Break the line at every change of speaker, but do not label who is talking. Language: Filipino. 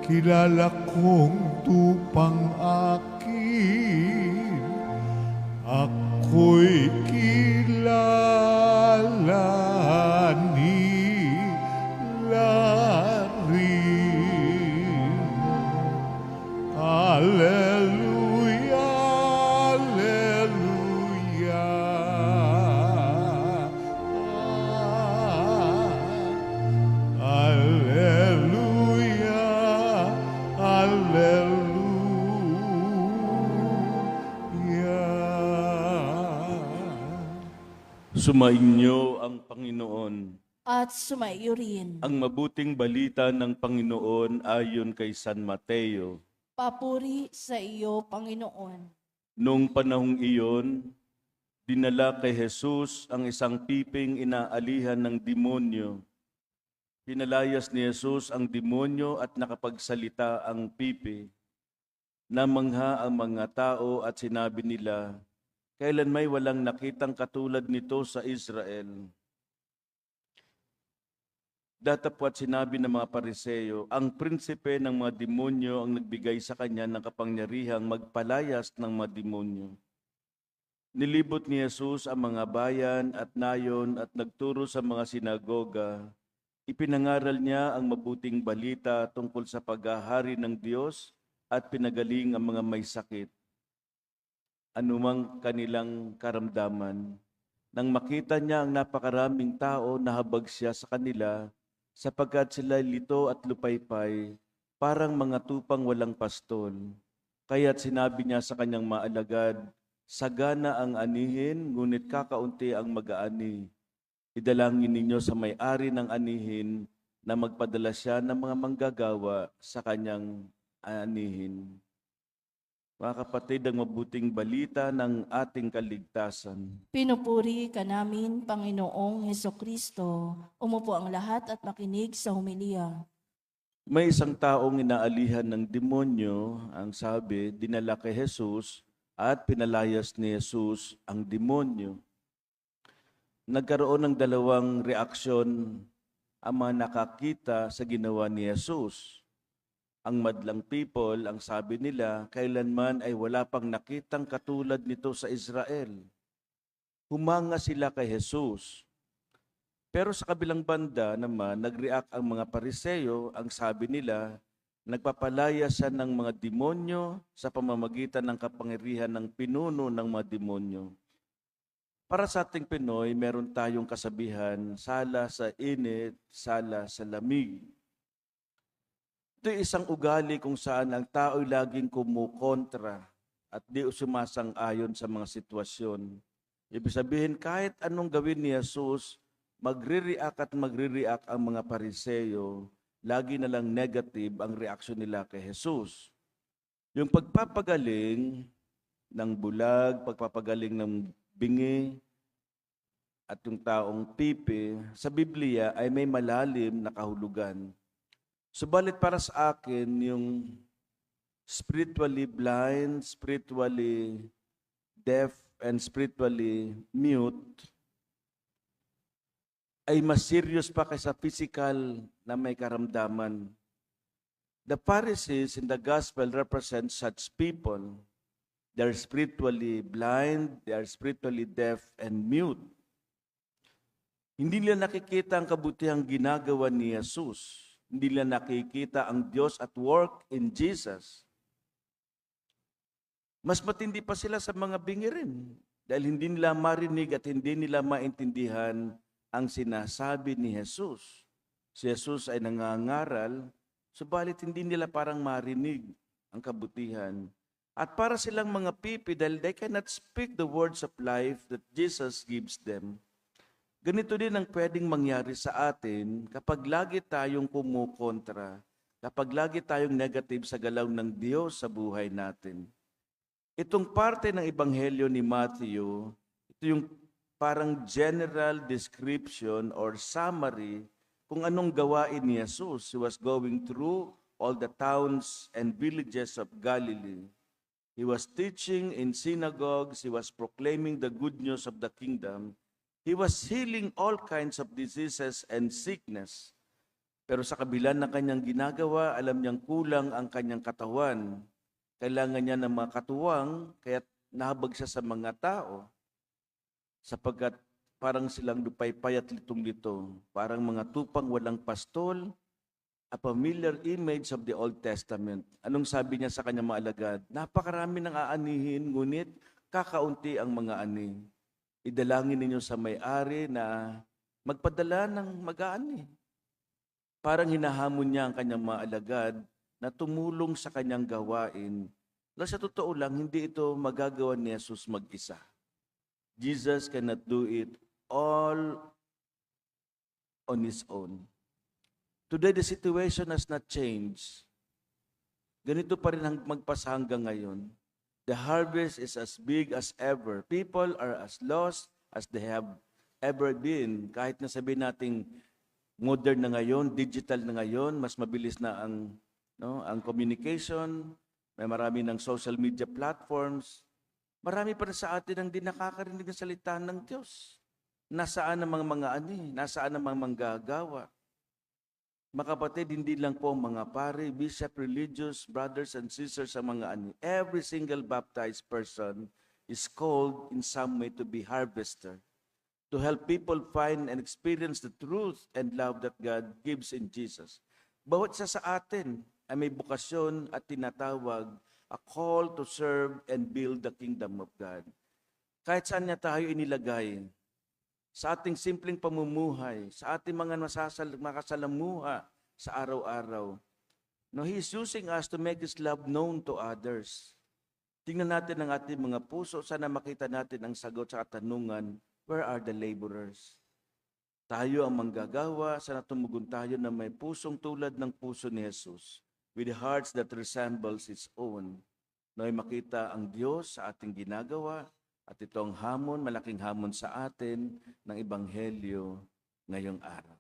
kilala kong tupang akin, ako'y kilala nila rin. Alleluia, alleluia. Alleluia, alleluia.
Sumainyo ang Panginoon.
At sumaiyo rin.
Ang mabuting balita ng Panginoon ayon kay San Mateo.
Papuri sa iyo, Panginoon.
Noong panahong iyon, dinala kay Jesus ang isang piping inaalihan ng demonyo. Pinalayas ni Jesus ang demonyo at nakapagsalita ang pipi. Namangha ang mga tao at sinabi nila, "Kailan may walang nakitang katulad nito sa Israel?" Datapwat sinabi ng mga Pariseo, ang prinsipe ng mga demonyo ang nagbigay sa kanya ng kapangyarihang magpalayas ng mga demonyo. Nilibot ni Jesus ang mga bayan at nayon at nagturo sa mga sinagoga. Ipinangaral niya ang mabuting balita tungkol sa paghahari ng Diyos at pinagaling ang mga may sakit. Anumang kanilang karamdaman. Nang makita niya ang napakaraming tao, nahabag siya sa kanila, sapagkat sila lito at lupaypay, parang mga tupang walang pastol. Kaya't sinabi niya sa kanyang maalagad, sagana ang anihin, ngunit kakaunti ang mag-aani. Idalangin ninyo sa may-ari ng anihin na magpadala siya ng mga manggagawa sa kanyang anihin. Mga kapatid, ang mabuting balita ng ating kaligtasan.
Pinupuri ka namin, Panginoong Hesukristo. Umupo ang lahat at makinig sa humilya.
May isang taong inaalihan ng demonyo, ang sabi, dinala kay Jesus at pinalayas ni Jesus ang demonyo. Nagkaroon ng dalawang reaksyon ang mga nakakita sa ginawa ni Jesus. Ang madlang people, ang sabi nila, kailanman ay wala pang nakitang katulad nito sa Israel. Humanga sila kay Jesus. Pero sa kabilang banda naman, nag-react ang mga Pariseo, ang sabi nila, nagpapalaya siya ng mga demonyo sa pamamagitan ng kapangyarihan ng pinuno ng mga demonyo. Para sa ating Pinoy, meron tayong kasabihan, sala sa init, sala sa lamig. Ito isang ugali kung saan ang tao'y laging kumukontra at di sumasang-ayon sa mga sitwasyon. Ibig sabihin, kahit anong gawin ni Jesus, magre-react at magre-react ang mga Pariseo, lagi na lang negative ang reaksyon nila kay Jesus. Yung pagpapagaling ng bulag, pagpapagaling ng bingi, at yung taong pipi, sa Biblia ay may malalim na kahulugan. Subalit para sa akin, yung spiritually blind, spiritually deaf, and spiritually mute ay mas serious pa kaysa physical na may karamdaman. The Pharisees in the gospel represent such people. They are spiritually blind, they are spiritually deaf and mute. Hindi nila nakikita ang kabutihang ginagawa ni Jesus. Hindi nila nakikita ang Diyos at work in Jesus. Mas matindi pa sila sa mga bingi rin dahil hindi nila marinig at hindi nila maintindihan ang sinasabi ni Jesus. Si Jesus ay nangangaral, subalit hindi nila parang marinig ang kabutihan. At para silang mga pipi dahil they cannot speak the words of life that Jesus gives them. Ganito din ang pwedeng mangyari sa atin kapag lagi tayong kumukontra, kapag lagi tayong negative sa galaw ng Diyos sa buhay natin. Itong parte ng Ebanghelyo ni Matthew, ito yung parang general description or summary kung anong gawain ni Jesus. He was going through all the towns and villages of Galilee. He was teaching in synagogues, he was proclaiming the good news of the kingdom. He was healing all kinds of diseases and sickness. Pero sa kabila ng kanyang ginagawa, alam niyang kulang ang kanyang katawan. Kailangan niya ng mga katuwang, kaya nahabag siya sa mga tao, sapagkat parang silang lupaypay at litong-lito, parang mga tupang walang pastol, a familiar image of the Old Testament. Anong sabi niya sa kanyang mga alagad? Napakarami ng aanihin, ngunit kakaunti ang mga ani. Idalangin ninyo sa may-ari na magpadala ng mag-aani. Parang hinahamon niya ang kanyang mga alagad na tumulong sa kanyang gawain. Sa totoo lang, hindi ito magagawa ni Jesus mag-isa. Jesus cannot do it all on His own. Today, the situation has not changed. Ganito pa rin ang magpasa hanggang ngayon. The harvest is as big as ever. People are as lost as they have ever been. Kahit na sabihin nating modern na ngayon, digital na ngayon, mas mabilis na ang communication, may marami ng social media platforms. Marami pa rin sa atin ang di nakakarinig ng salita ng Diyos. Nasaan ang mga ani? Nasaan ang mga manggagawa? Mga kapatid, hindi lang po mga pare, bishop, religious, brothers and sisters ang mga ani. Every single baptized person is called in some way to be harvester, to help people find and experience the truth and love that God gives in Jesus. Bawat isa sa atin ay may bukasyon at tinatawag, a call to serve and build the kingdom of God. Kahit saan niya tayo inilagay, sa ating simpleng pamumuhay, sa ating mga makasalamuha sa araw-araw, He is using us to make His love known to others. Tingnan natin ang ating mga puso, sana makita natin ang sagot sa katanungan, where are the laborers? Tayo ang manggagawa, sana tumugon tayo na may pusong tulad ng puso ni Jesus, with hearts that resembles His own. Nawa'y makita ang Diyos sa ating ginagawa, at ito ang hamon, malaking hamon sa atin ng Ebanghelyo ngayong araw.